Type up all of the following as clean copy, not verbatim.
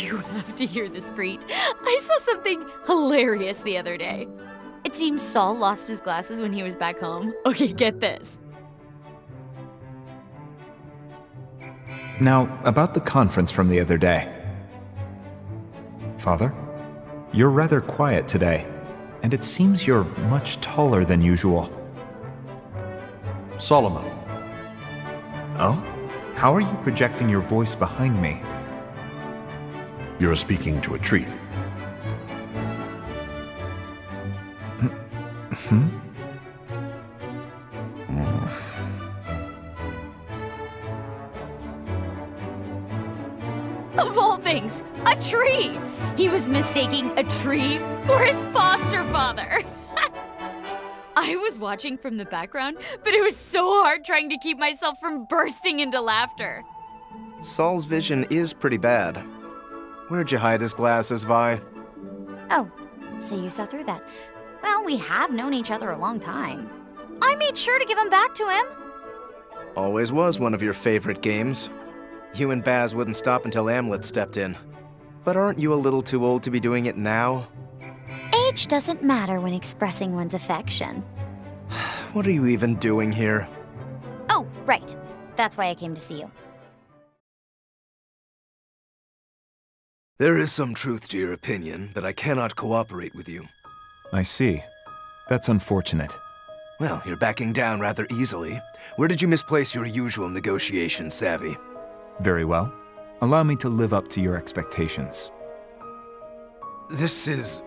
You have to hear this, Preet. I saw something hilarious the other day. It seems Saul lost his glasses when he was back home. Okay, get this. Now, about the conference from the other day. Father, you're rather quiet today, and it seems you're much taller than usual. Solomon. Oh? How are you projecting your voice behind me? You're speaking to a tree. Of all things, a tree! He was mistaking a tree for his foster father. I was watching from the background, but it was so hard trying to keep myself from bursting into laughter. Saul's vision is pretty bad. Where'd you hide his glasses, Vi? Oh, so you saw through that. Well, we have known each other a long time. I made sure to give them back to him. Always was one of your favorite games. You and Baz wouldn't stop until Amlet stepped in. But aren't you a little too old to be doing it now? Age doesn't matter when expressing one's affection. What are you even doing here? Oh, right. That's why I came to see you. There is some truth to your opinion, but I cannot cooperate with you. I see. That's unfortunate. Well, you're backing down rather easily. Where did you misplace your usual negotiation savvy? Very well. Allow me to live up to your expectations. This is...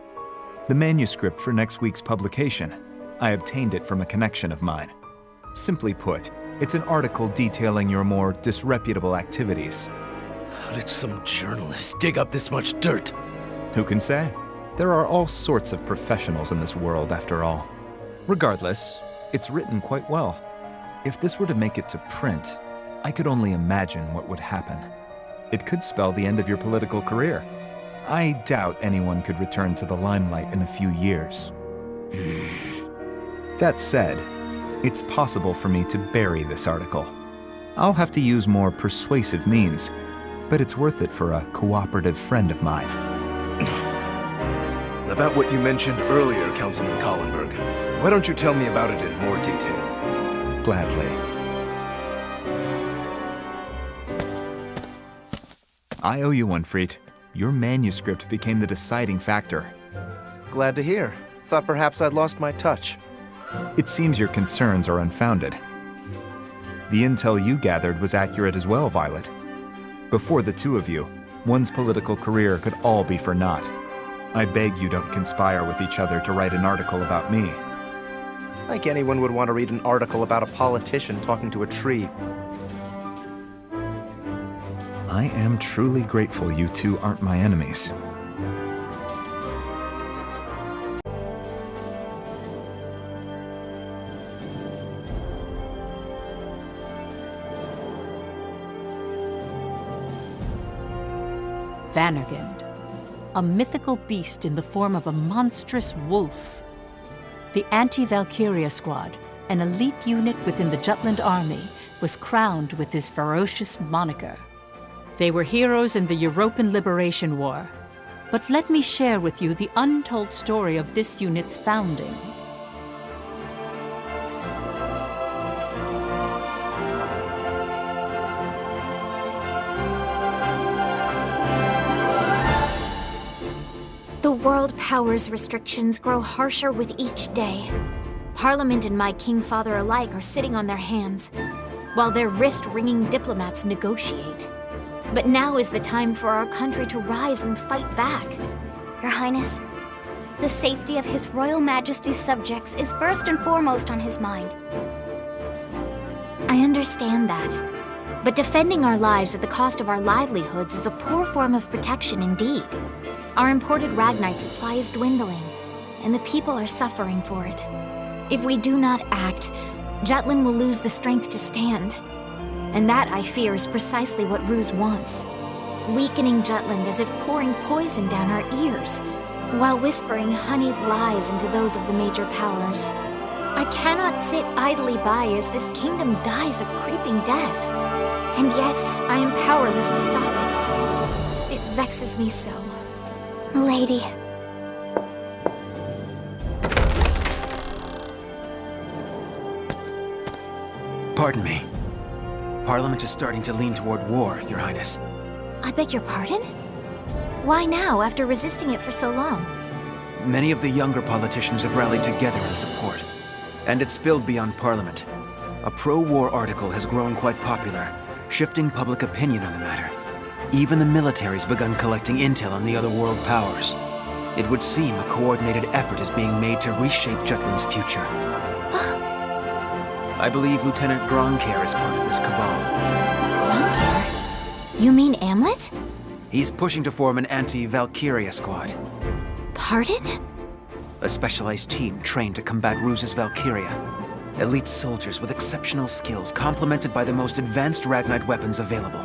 The manuscript for next week's publication. I obtained it from a connection of mine. Simply put, it's an article detailing your more disreputable activities. How did some journalist dig up this much dirt? Who can say? There are all sorts of professionals in this world, after all. Regardless, it's written quite well. If this were to make it to print, I could only imagine what would happen. It could spell the end of your political career. I doubt anyone could return to the limelight in a few years. That said, it's possible for me to bury this article. I'll have to use more persuasive means, but it's worth it for a cooperative friend of mine. About what you mentioned earlier, Councilman Collenberg. Why don't you tell me about it in more detail? Gladly. I owe you one, Freet. Your manuscript became the deciding factor. Glad to hear. Thought perhaps I'd lost my touch. It seems your concerns are unfounded. The intel you gathered was accurate as well, Violet. Before the two of you, one's political career could all be for naught. I beg you don't conspire with each other to write an article about me. Like anyone would want to read an article about a politician talking to a tree. I am truly grateful you two aren't my enemies. Vanagrand, a mythical beast in the form of a monstrous wolf. The anti-Valkyria squad, an elite unit within the Jutland army, was crowned with this ferocious moniker. They were heroes in the European Liberation War. But let me share with you the untold story of this unit's founding. The world power's restrictions grow harsher with each day. Parliament and my King Father alike are sitting on their hands, while their wrist-wringing diplomats negotiate. But now is the time for our country to rise and fight back. Your Highness, the safety of His Royal Majesty's subjects is first and foremost on his mind. I understand that. But defending our lives at the cost of our livelihoods is a poor form of protection indeed. Our imported Ragnite supply is dwindling, and the people are suffering for it. If we do not act, Jutland will lose the strength to stand. And that, I fear, is precisely what Ruse wants. Weakening Jutland as if pouring poison down our ears, while whispering honeyed lies into those of the major powers. I cannot sit idly by as this kingdom dies a creeping death. And yet, I am powerless to stop it. It vexes me so. Lady. Pardon me. Parliament is starting to lean toward war, Your Highness. I beg your pardon? Why now, after resisting it for so long? Many of the younger politicians have rallied together in support, and it's spilled beyond Parliament. A pro-war article has grown quite popular, shifting public opinion on the matter. Even the military's begun collecting intel on the other world powers. It would seem a coordinated effort is being made to reshape Jutland's future. I believe Lieutenant Gronkair is part of this cabal. Gronkair? You mean Amlet? He's pushing to form an anti-Valkyria squad. Pardon? A specialized team trained to combat Ruse's Valkyria. Elite soldiers with exceptional skills, complemented by the most advanced Ragnite weapons available.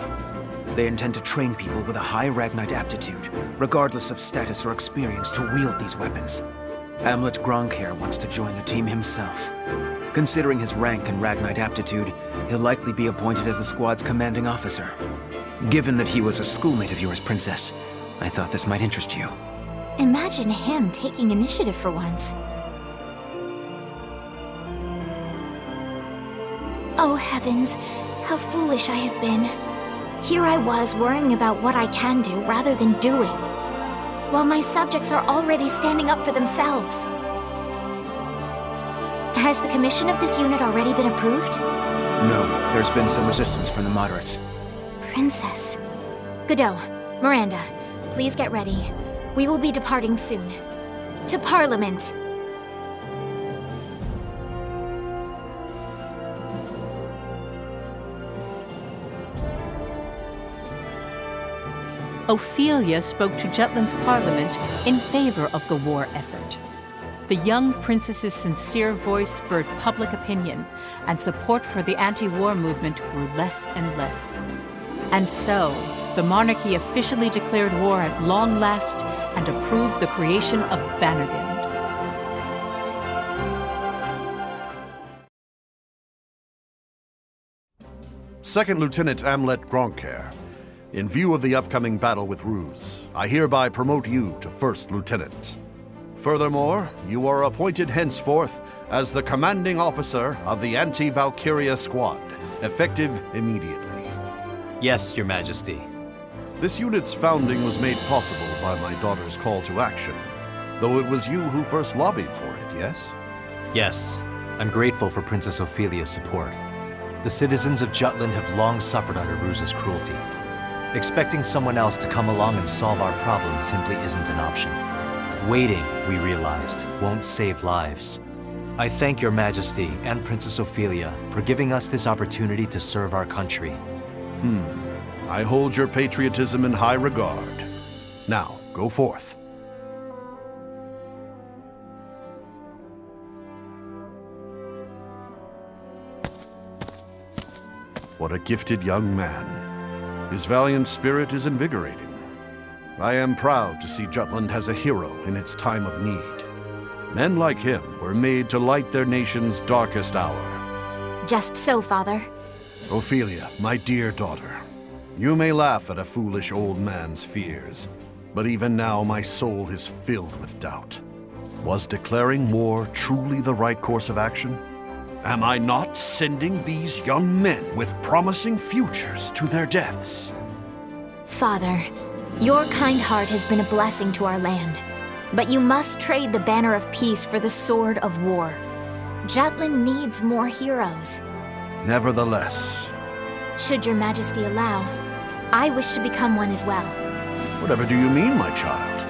They intend to train people with a high Ragnite aptitude, regardless of status or experience, to wield these weapons. Amlet Gronkair wants to join the team himself. Considering his rank and Ragnite aptitude, he'll likely be appointed as the squad's commanding officer. Given that he was a schoolmate of yours, Princess, I thought this might interest you. Imagine him taking initiative for once. Oh heavens, how foolish I have been. Here I was worrying about what I can do rather than doing, while my subjects are already standing up for themselves. Has the commission of this unit already been approved? No, there's been some resistance from the moderates. Princess. Godot, Miranda, please get ready. We will be departing soon. To Parliament! Ophelia spoke to Jutland's parliament in favor of the war effort. The young princess's sincere voice spurred public opinion, and support for the anti-war movement grew less and less. And so, the monarchy officially declared war at long last and approved the creation of Vanagrand. Second Lieutenant Amlet Gronkair, in view of the upcoming battle with Ruse, I hereby promote you to First Lieutenant. Furthermore, you are appointed henceforth as the commanding officer of the Anti-Valkyria Squad, effective immediately. Yes, Your Majesty. This unit's founding was made possible by my daughter's call to action, though it was you who first lobbied for it, yes? Yes, I'm grateful for Princess Ophelia's support. The citizens of Jutland have long suffered under Ruse's cruelty. Expecting someone else to come along and solve our problem simply isn't an option. Waiting, we realized, won't save lives. I thank Your Majesty and Princess Ophelia for giving us this opportunity to serve our country. I hold your patriotism in high regard. Now, go forth. What a gifted young man. His valiant spirit is invigorating. I am proud to see Jutland has a hero in its time of need. Men like him were made to light their nation's darkest hour. Just so, Father. Ophelia, my dear daughter, you may laugh at a foolish old man's fears, but even now my soul is filled with doubt. Was declaring war truly the right course of action? Am I not sending these young men with promising futures to their deaths? Father, your kind heart has been a blessing to our land, but you must trade the banner of peace for the sword of war. Jutland needs more heroes. Nevertheless, Should Your Majesty allow, I wish to become one as well. whatever do you mean, my child?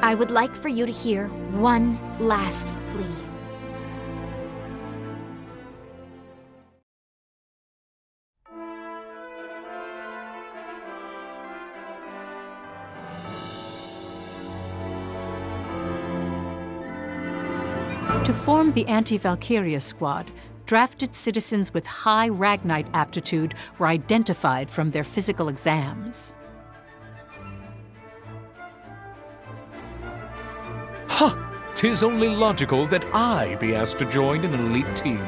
I would like for you to hear one last plea. To form the Anti-Valkyria Squad, drafted citizens with high Ragnite aptitude were identified from their physical exams. 'Tis only logical that I be asked to join an elite team.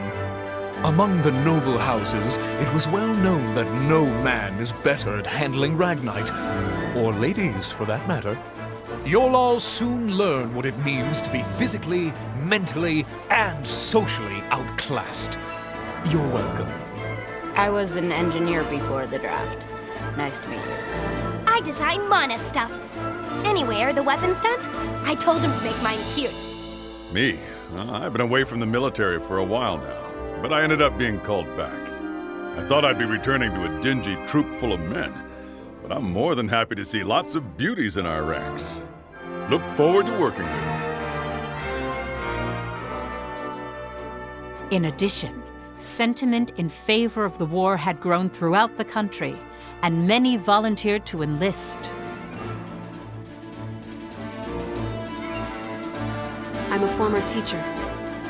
Among the noble houses, it was well known that no man is better at handling Ragnite, or ladies for that matter. You'll all soon learn what it means to be physically, mentally, and socially outclassed. You're welcome. I was an engineer before the draft. Nice to meet you. I design mana stuff. Anyway, are the weapons done? I told him to make mine cute. Me? I've been away from the military for a while now, but I ended up being called back. I thought I'd be returning to a dingy troop full of men, but I'm more than happy to see lots of beauties in our ranks. Look forward to working with you. In addition, sentiment in favor of the war had grown throughout the country, and many volunteered to enlist. I'm a former teacher.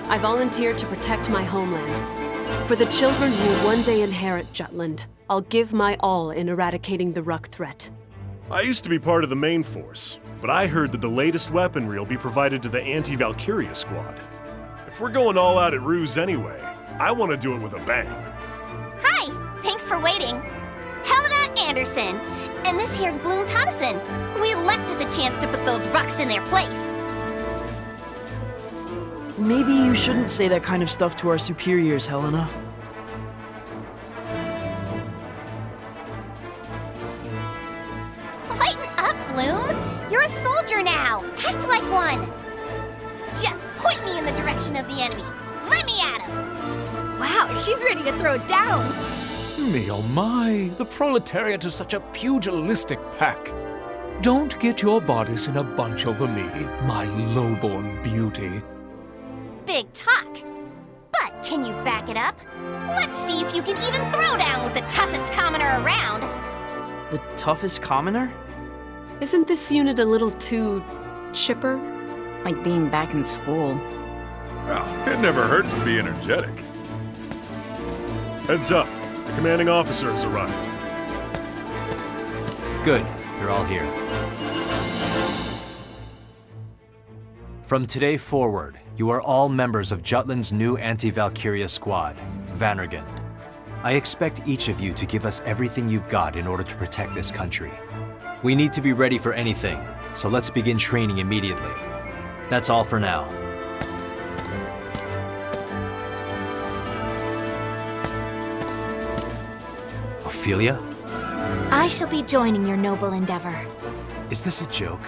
I volunteered to protect my homeland. For the children who will one day inherit Jutland, I'll give my all in eradicating the Ruck threat. I used to be part of the main force, but I heard that the latest weaponry will be provided to the anti-Valkyria squad. If we're going all out at Ruse anyway, I want to do it with a bang. Hi! Thanks for waiting. Helena Anderson. And this here's Bloom Thompson. We leapt at the chance to put those Rucks in their place. Maybe you shouldn't say that kind of stuff to our superiors, Helena. Lighten up, Bloom. You're a soldier now. Act like one. Just point me in the direction of the enemy. Let me at him. Wow, she's ready to throw down. Me oh my, the proletariat is such a pugilistic pack. Don't get your bodies in a bunch over me, my lowborn beauty. Big talk. But can you back it up? Let's see if you can even throw down with the toughest commoner around. The toughest commoner? Isn't this unit a little too chipper? Like being back in school. Well, it never hurts to be energetic. Heads up. The commanding officer has arrived. Good, they're all here. From today forward, you are all members of Jutland's new anti-Valkyria squad, Vanagrand. I expect each of you to give us everything you've got in order to protect this country. We need to be ready for anything, so let's begin training immediately. That's all for now. Ophelia? I shall be joining your noble endeavor. Is this a joke?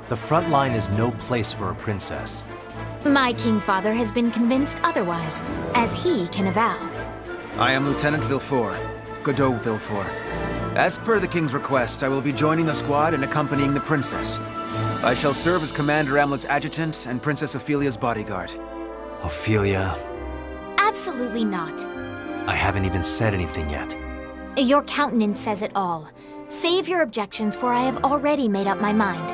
The front line is no place for a princess. My king father has been convinced otherwise, as he can avow. I am Lieutenant Villefort, Godot Villefort. As per the king's request, I will be joining the squad and accompanying the princess. I shall serve as Commander Amlet's adjutant and Princess Ophelia's bodyguard. Ophelia? Absolutely not. I haven't even said anything yet. Your countenance says it all. Save your objections, for I have already made up my mind.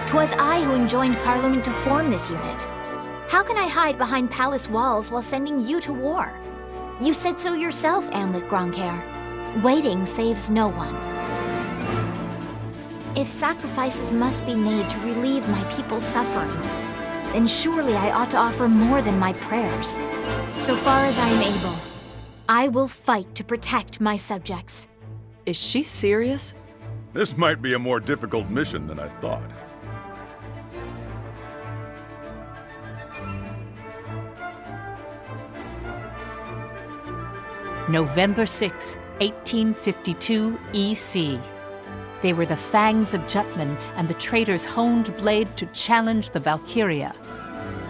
'Twas I who enjoined Parliament to form this unit. How can I hide behind palace walls while sending you to war? You said so yourself, Amlet Gronkair. Waiting saves no one. If sacrifices must be made to relieve my people's suffering, then surely I ought to offer more than my prayers. So far as I am able, I will fight to protect my subjects. Is she serious? This might be a more difficult mission than I thought. November 6, 1852 EC. They were the fangs of Jutland and the traitor's honed blade to challenge the Valkyria.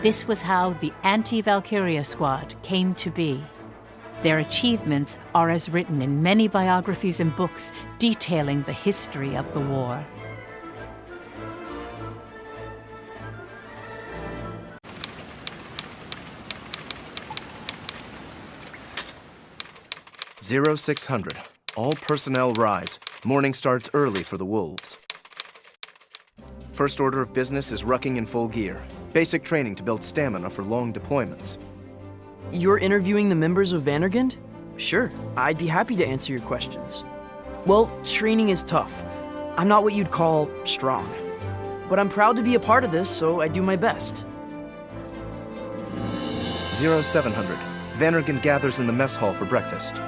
This was how the anti-Valkyria squad came to be. Their achievements are as written in many biographies and books detailing the history of the war. Zero 600. All personnel rise. Morning starts early for the Wolves. First order of business is rucking in full gear. Basic training to build stamina for long deployments. You're interviewing the members of Vanagrand? Sure, I'd be happy to answer your questions. Well, training is tough. I'm not what you'd call strong. But I'm proud to be a part of this, so I do my best. 0700. Vanagrand gathers in the mess hall for breakfast.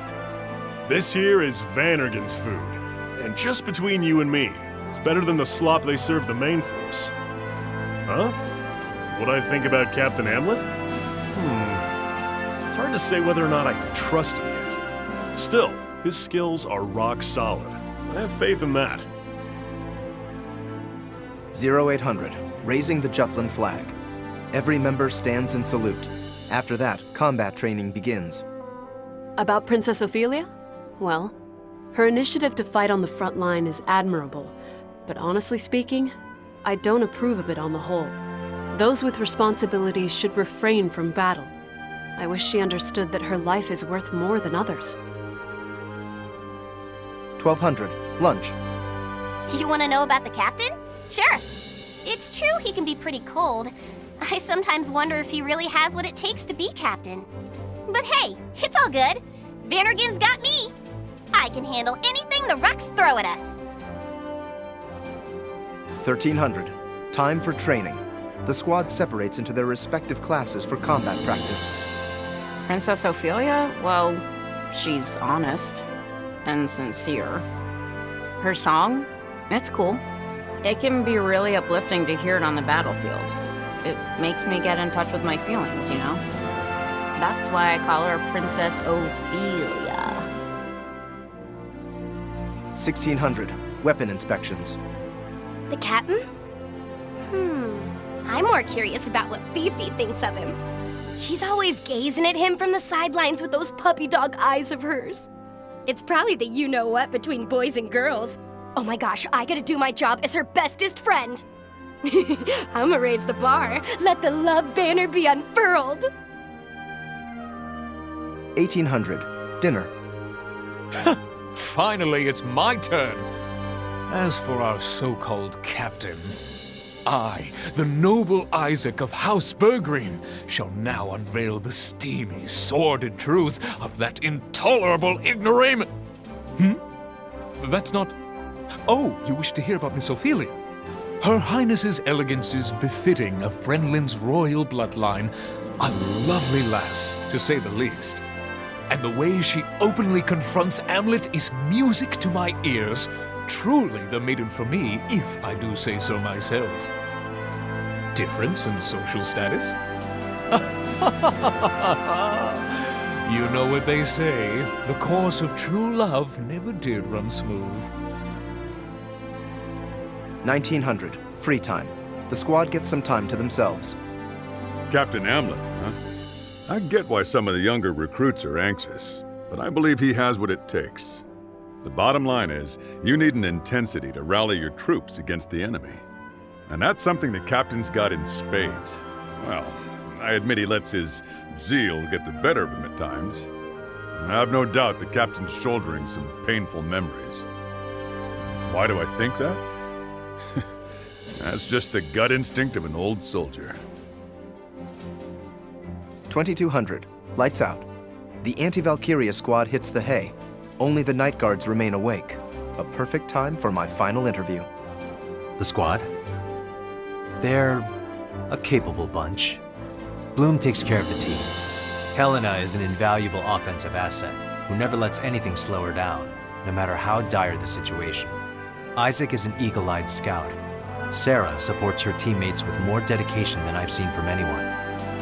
This here is Vanagrand's food, and just between you and me, it's better than the slop they serve the main force. Huh? What I think about Captain Hamlet? It's hard to say whether or not I trust him yet. Still, his skills are rock solid. I have faith in that. 0800, raising the Jutland flag. Every member stands in salute. After that, combat training begins. About Princess Ophelia? Well, her initiative to fight on the front line is admirable, but honestly speaking, I don't approve of it on the whole. Those with responsibilities should refrain from battle. I wish she understood that her life is worth more than others. 1200, lunch. You want to know about the captain? Sure. It's true he can be pretty cold. I sometimes wonder if he really has what it takes to be captain. But hey, it's all good. Vanagrand's got me. I can handle anything the Rucks throw at us. 1300, time for training. The squad separates into their respective classes for combat practice. Princess Ophelia? Well, she's honest and sincere. Her song? It's cool. It can be really uplifting to hear it on the battlefield. It makes me get in touch with my feelings, you know? That's why I call her Princess Ophelia. 1600, weapon inspections. The captain? I'm more curious about what Fifi thinks of him. She's always gazing at him from the sidelines with those puppy dog eyes of hers. It's probably the you-know-what between boys and girls. Oh my gosh, I gotta do my job as her bestest friend. I'ma raise the bar. Let the love banner be unfurled. 1800, dinner. Finally, it's my turn. As for our so-called captain, I, the noble Isaac of House Burgreen, shall now unveil the steamy, sordid truth of that intolerable ignoramus. That's not... Oh, you wish to hear about Miss Ophelia? Her Highness's elegance is befitting of Brenlin's royal bloodline. A lovely lass, to say the least. And the way she openly confronts Hamlet is music to my ears. Truly the maiden for me, if I do say so myself. Difference in social status? You know what they say, the course of true love never did run smooth. 1900, free time. The squad gets some time to themselves. Captain Hamlet, huh? I get why some of the younger recruits are anxious, but I believe he has what it takes. The bottom line is, you need an intensity to rally your troops against the enemy. And that's something the captain's got in spades. Well, I admit he lets his zeal get the better of him at times. I have no doubt the captain's shouldering some painful memories. Why do I think that? That's just the gut instinct of an old soldier. 2200, lights out. The anti-Valkyria squad hits the hay. Only the night guards remain awake. A perfect time for my final interview. The squad? They're a capable bunch. Bloom takes care of the team. Helena is an invaluable offensive asset who never lets anything slow her down, no matter how dire the situation. Isaac is an eagle-eyed scout. Sarah supports her teammates with more dedication than I've seen from anyone.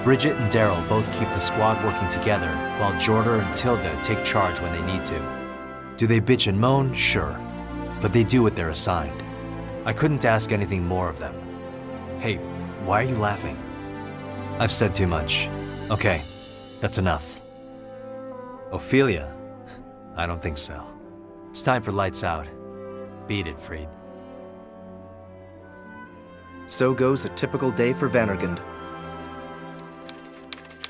Bridget and Daryl both keep the squad working together, while Jorder and Tilda take charge when they need to. Do they bitch and moan? Sure. But they do what they're assigned. I couldn't ask anything more of them. Hey, why are you laughing? I've said too much. Okay, that's enough. Ophelia? I don't think so. It's time for lights out. Beat it, Freed. So goes a typical day for Vanagrand.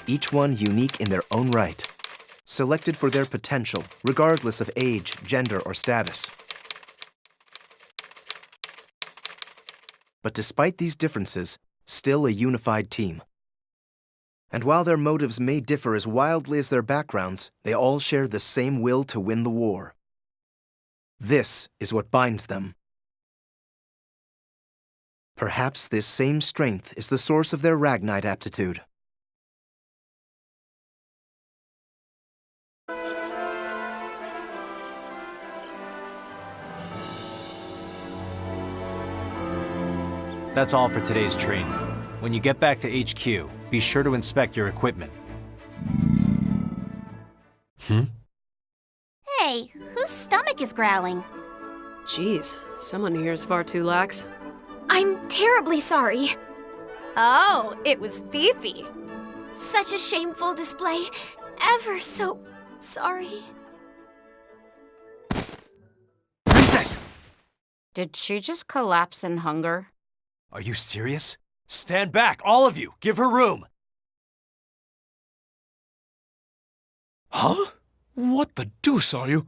Each one unique in their own right. Selected for their potential, regardless of age, gender, or status. But despite these differences, still a unified team. And while their motives may differ as wildly as their backgrounds, they all share the same will to win the war. This is what binds them. Perhaps this same strength is the source of their Ragnite aptitude. That's all for today's training. When you get back to HQ, be sure to inspect your equipment. Hey, whose stomach is growling? Jeez, someone here is far too lax. I'm terribly sorry. Oh, it was Fifi. Such a shameful display. Ever so sorry. Princess! Did she just collapse in hunger? Are you serious? Stand back, all of you! Give her room! Huh? What the deuce are you?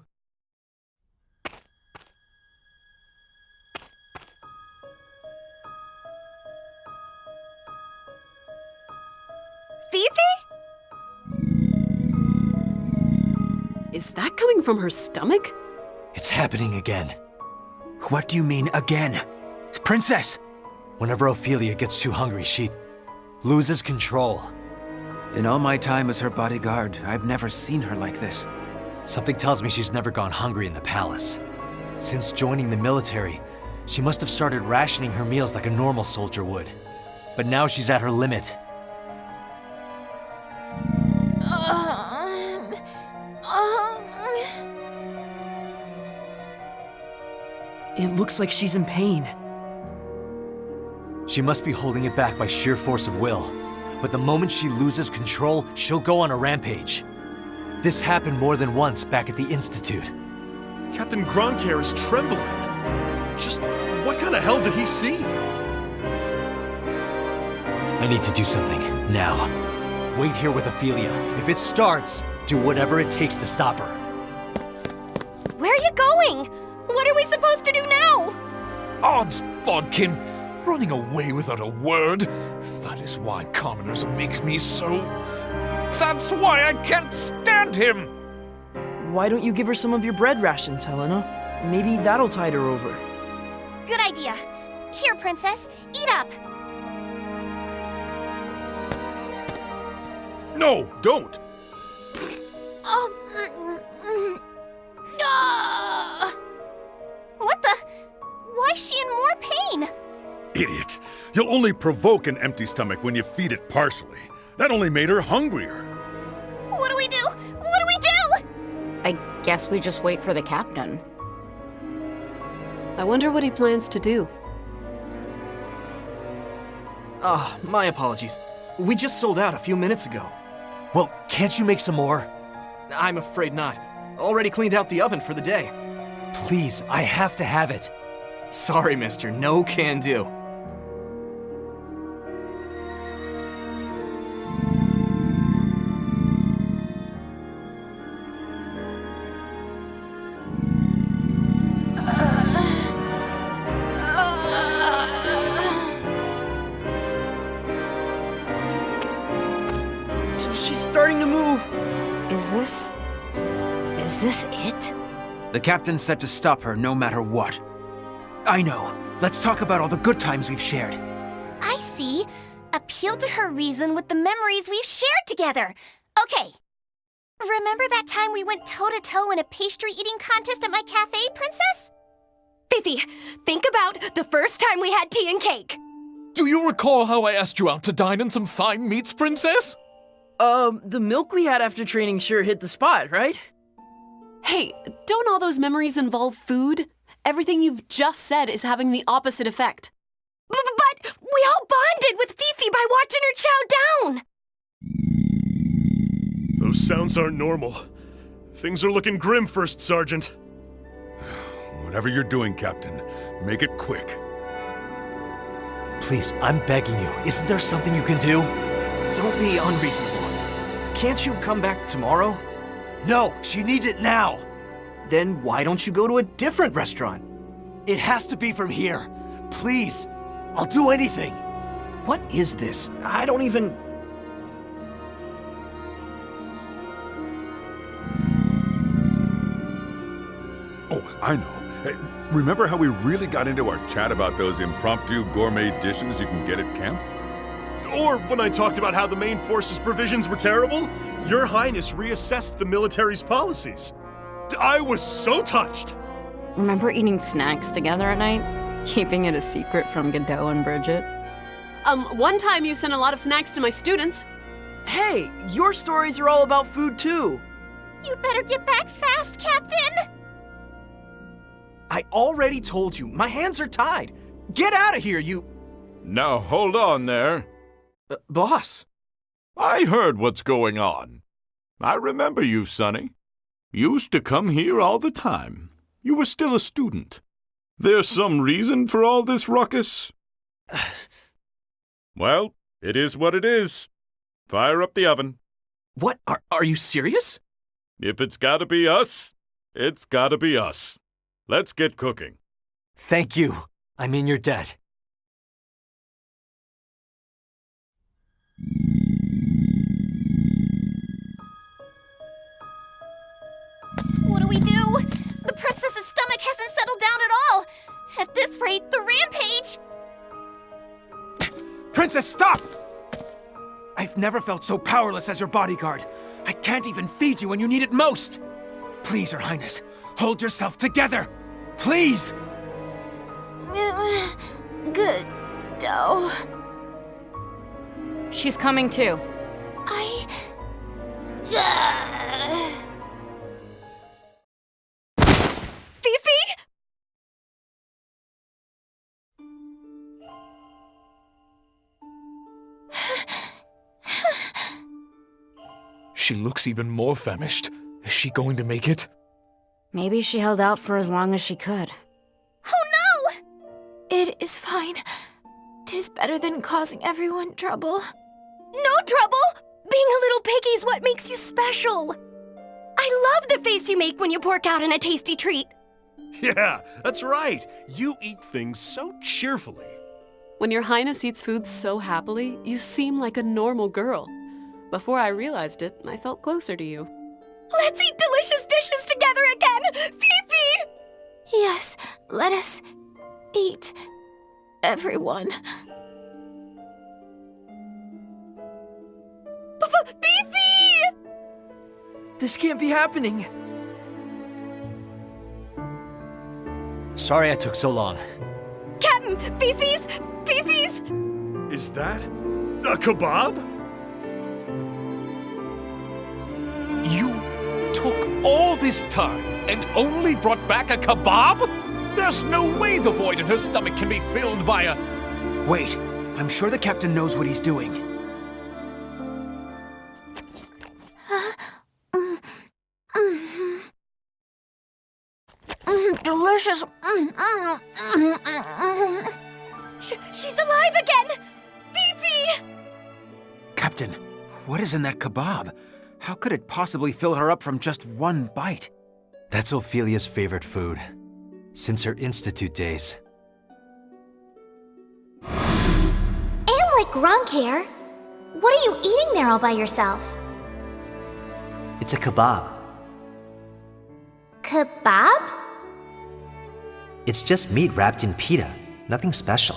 Fifi? Is that coming from her stomach? It's happening again. What do you mean, again? Princess! Whenever Ophelia gets too hungry, she loses control. In all my time as her bodyguard, I've never seen her like this. Something tells me she's never gone hungry in the palace. Since joining the military, she must have started rationing her meals like a normal soldier would. But now she's at her limit. It looks like she's in pain. She must be holding it back by sheer force of will. But the moment she loses control, she'll go on a rampage. This happened more than once back at the Institute. Captain Gronkair is trembling. Just what kind of hell did he see? I need to do something, now. Wait here with Ophelia. If it starts, do whatever it takes to stop her. Where are you going? What are we supposed to do now? Odds bodkin! Running away without a word? That is why commoners make me so... That's why I can't stand him! Why don't you give her some of your bread rations, Helena? Maybe that'll tide her over. Good idea. Here, Princess, eat up. No, don't! What the? Why is she in more pain? Idiot. You'll only provoke an empty stomach when you feed it partially. That only made her hungrier. What do we do? What do we do? I guess we just wait for the captain. I wonder what he plans to do. My apologies. We just sold out a few minutes ago. Well, can't you make some more? I'm afraid not. Already cleaned out the oven for the day. Please, I have to have it. Sorry, mister. No can do. She's starting to move. Is this it? The captain said to stop her no matter what. I know. Let's talk about all the good times we've shared. I see. Appeal to her reason with the memories we've shared together. Okay. Remember that time we went toe-to-toe in a pastry eating contest at my cafe, Princess? Fifi, think about the first time we had tea and cake. Do you recall how I asked you out to dine in some fine meats, Princess? The milk we had after training sure hit the spot, right? Hey, don't all those memories involve food? Everything you've just said is having the opposite effect. But we all bonded with Fifi by watching her chow down. Those sounds aren't normal. Things are looking grim, First Sergeant. Whatever you're doing, Captain, make it quick. Please, I'm begging you. Isn't there something you can do? Don't be unreasonable. Can't you come back tomorrow? No, she needs it now. Then why don't you go to a different restaurant? It has to be from here. Please. I'll do anything. What is this? I don't even... Oh, I know. Hey, remember how we really got into our chat about those impromptu gourmet dishes you can get at camp? Or when I talked about how the main force's provisions were terrible, Your Highness reassessed the military's policies. I was so touched. Remember eating snacks together at night? Keeping it a secret from Godot and Bridget? One time you sent a lot of snacks to my students. Hey, your stories are all about food too. You better get back fast, Captain! I already told you, my hands are tied. Get out of here, you... Now hold on there. Boss. I heard what's going on. I remember you, Sonny. Used to come here all the time. You were still a student. There's some reason for all this ruckus? Well, it is what it is. Fire up the oven. What? Are you serious? If it's gotta be us, it's gotta be us. Let's get cooking. Thank you. I mean your debt. What do we do? The princess's stomach hasn't settled down at all. At this rate, the rampage... Princess, stop! I've never felt so powerless as your bodyguard. I can't even feed you when you need it most. Please, Your Highness, hold yourself together. Please! Good, dough. She's coming too. Fifi? She looks even more famished. Is she going to make it? Maybe she held out for as long as she could. Oh no! It is fine. 'Tis better than causing everyone trouble. No trouble! Being a little piggy's what makes you special. I love the face you make when you pork out in a tasty treat. Yeah, that's right. You eat things so cheerfully. When Your Highness eats food so happily, you seem like a normal girl. Before I realized it, I felt closer to you. Let's eat delicious dishes together again! Fifi! Yes, let us eat, everyone. Fifi! This can't be happening. Sorry I took so long. Captain, Fifi's! Fifi's! Is that a kebab? You took all this time and only brought back a kebab? There's no way the void in her stomach can be filled by a... Wait, I'm sure the captain knows what he's doing. Delicious. She's alive again! Fifi! Captain, what is in that kebab? How could it possibly fill her up from just one bite? That's Ophelia's favorite food. Since her institute days. And like Grunk here. What are you eating there all by yourself? It's a kebab. Kebab? It's just meat wrapped in pita. Nothing special.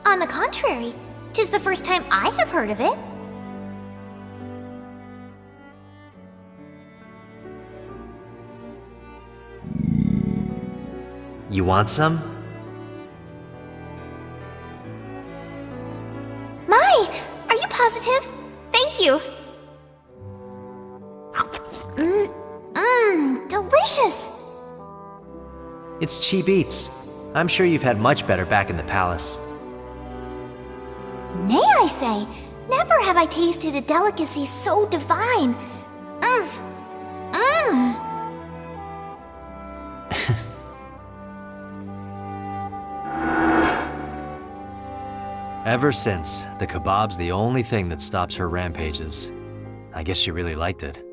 On the contrary, 'tis the first time I have heard of it. You want some? My, are you positive? Thank you. Delicious. It's cheap eats. I'm sure you've had much better back in the palace. Nay, I say, never have I tasted a delicacy so divine. Ever since, the kebab's the only thing that stops her rampages. I guess she really liked it.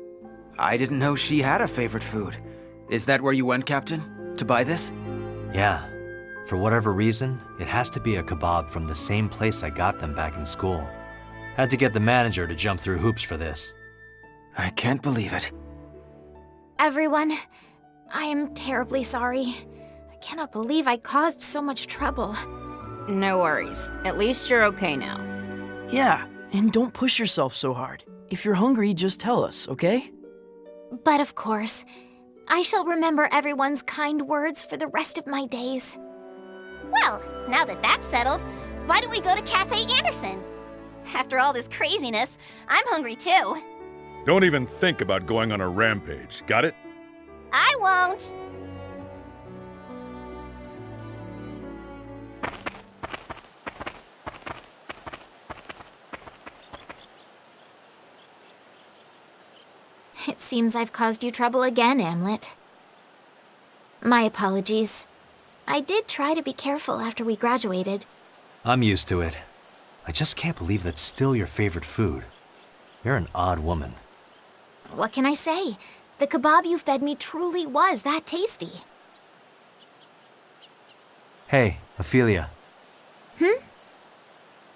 I didn't know she had a favorite food. Is that where you went, Captain? To buy this? Yeah. For whatever reason, it has to be a kebab from the same place I got them back in school. Had to get the manager to jump through hoops for this. I can't believe it. Everyone, I am terribly sorry. I cannot believe I caused so much trouble. No worries. At least you're okay now. Yeah, and don't push yourself so hard. If you're hungry, just tell us, okay? But of course, I shall remember everyone's kind words for the rest of my days. Well, now that that's settled, why don't we go to Cafe Anderson? After all this craziness, I'm hungry too. Don't even think about going on a rampage, got it? I won't. It seems I've caused you trouble again, Amlet. My apologies. I did try to be careful after we graduated. I'm used to it. I just can't believe that's still your favorite food. You're an odd woman. What can I say? The kebab you fed me truly was that tasty. Hey, Ophelia. Hmm?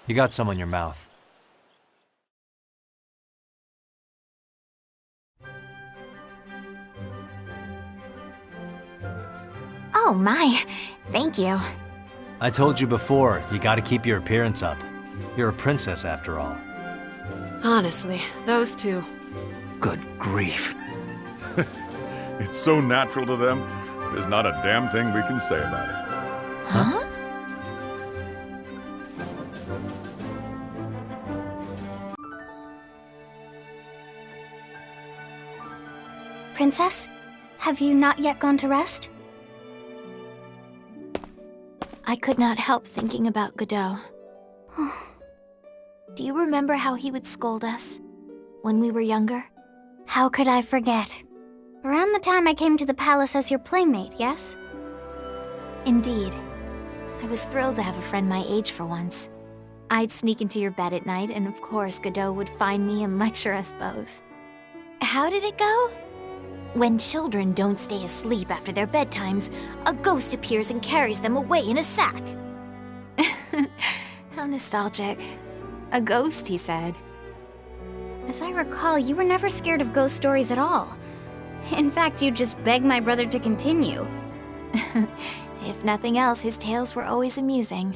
You got some on your mouth. Oh my, thank you. I told you before, you gotta keep your appearance up. You're a princess after all. Honestly, those two. Good grief. It's so natural to them, there's not a damn thing we can say about it. Huh? Princess, have you not yet gone to rest? I could not help thinking about Godot. Do you remember how he would scold us when we were younger? How could I forget? Around the time I came to the palace as your playmate, yes? Indeed. I was thrilled to have a friend my age for once. I'd sneak into your bed at night, and of course Godot would find me and lecture us both. How did it go? When children don't stay asleep after their bedtimes, a ghost appears and carries them away in a sack. How nostalgic. A ghost, he said. As I recall, you were never scared of ghost stories at all. In fact, you just begged my brother to continue. If nothing else, his tales were always amusing.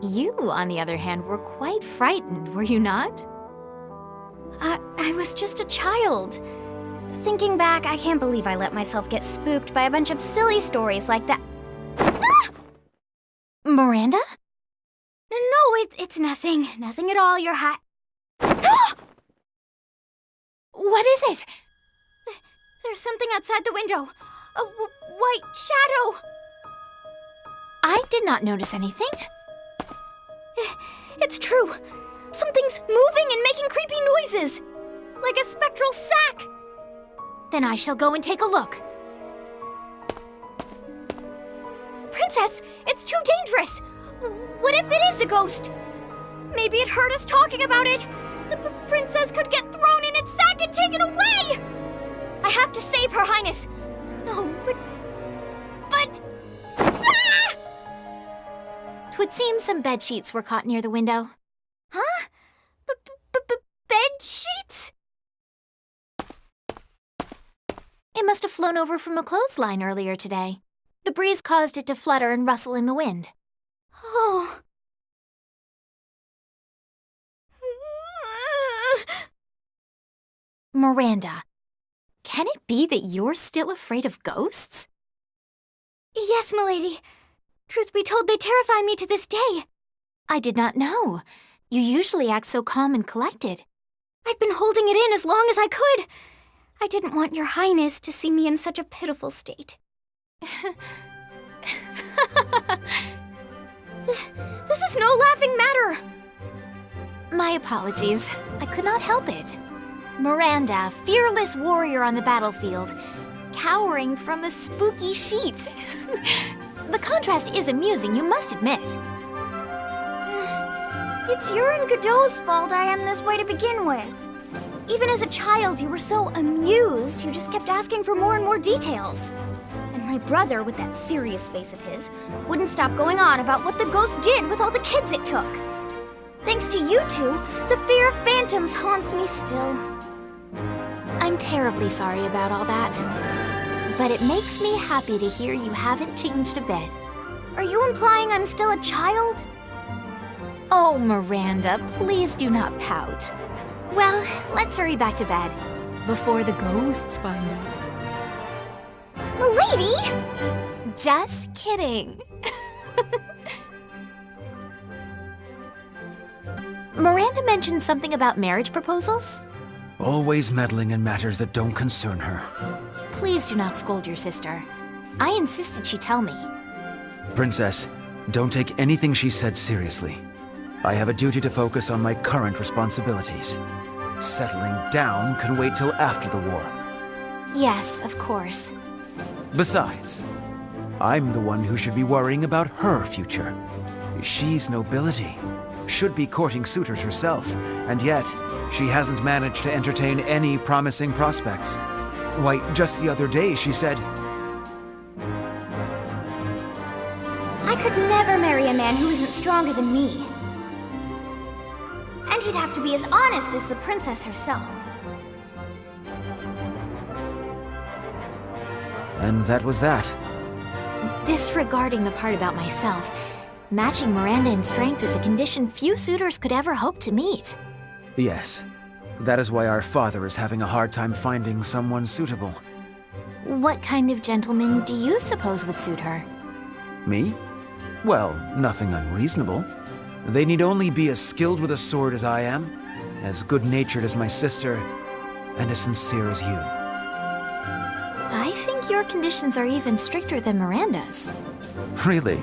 You, on the other hand, were quite frightened, were you not? I was just a child. Thinking back, I can't believe I let myself get spooked by a bunch of silly stories like that. Ah! Miranda? No, it's nothing. Nothing at all, your hat. Ah! What is it? There's something outside the window. A white shadow. I did not notice anything. It's true. Something's moving and making creepy noises. Like a spectral sack. Then I shall go and take a look. Princess, it's too dangerous. What if it is a ghost? Maybe it heard us talking about it. The princess could get thrown in its sack and taken away. I have to save Her Highness. No, but... Ah! 'Twould seem some bed sheets were caught near the window. Huh? Bed sheets? It must have flown over from a clothesline earlier today. The breeze caused it to flutter and rustle in the wind. Oh. Miranda, can it be that you're still afraid of ghosts? Yes, milady. Truth be told, they terrify me to this day. I did not know. You usually act so calm and collected. I'd been holding it in as long as I could. I didn't want your highness to see me in such a pitiful state. This is no laughing matter. My apologies. I could not help it. Miranda, fearless warrior on the battlefield, cowering from a spooky sheet. The contrast is amusing, you must admit. It's your and Godot's fault I am this way to begin with. Even as a child, you were so amused, you just kept asking for more and more details. And my brother, with that serious face of his, wouldn't stop going on about what the ghost did with all the kids it took. Thanks to you two, the fear of phantoms haunts me still. I'm terribly sorry about all that. But it makes me happy to hear you haven't changed a bit. Are you implying I'm still a child? Oh, Miranda, please do not pout. Well, let's hurry back to bed, before the ghosts find us. Milady! Just kidding. Miranda mentioned something about marriage proposals. Always meddling in matters that don't concern her. Please do not scold your sister. I insisted she tell me. Princess, don't take anything she said seriously. I have a duty to focus on my current responsibilities. Settling down can wait till after the war. Yes, of course. Besides, I'm the one who should be worrying about her future. She's nobility, should be courting suitors herself, and yet she hasn't managed to entertain any promising prospects. Why, just the other day she said, I could never marry a man who isn't stronger than me. And he'd have to be as honest as the princess herself. and that was that. Disregarding the part about myself, matching Miranda in strength is a condition few suitors could ever hope to meet. Yes, that is why our father is having a hard time finding someone suitable. What kind of gentleman do you suppose would suit her? Me? Well, nothing unreasonable. They need only be as skilled with a sword as I am, as good-natured as my sister, and as sincere as you. I think your conditions are even stricter than Miranda's. Really?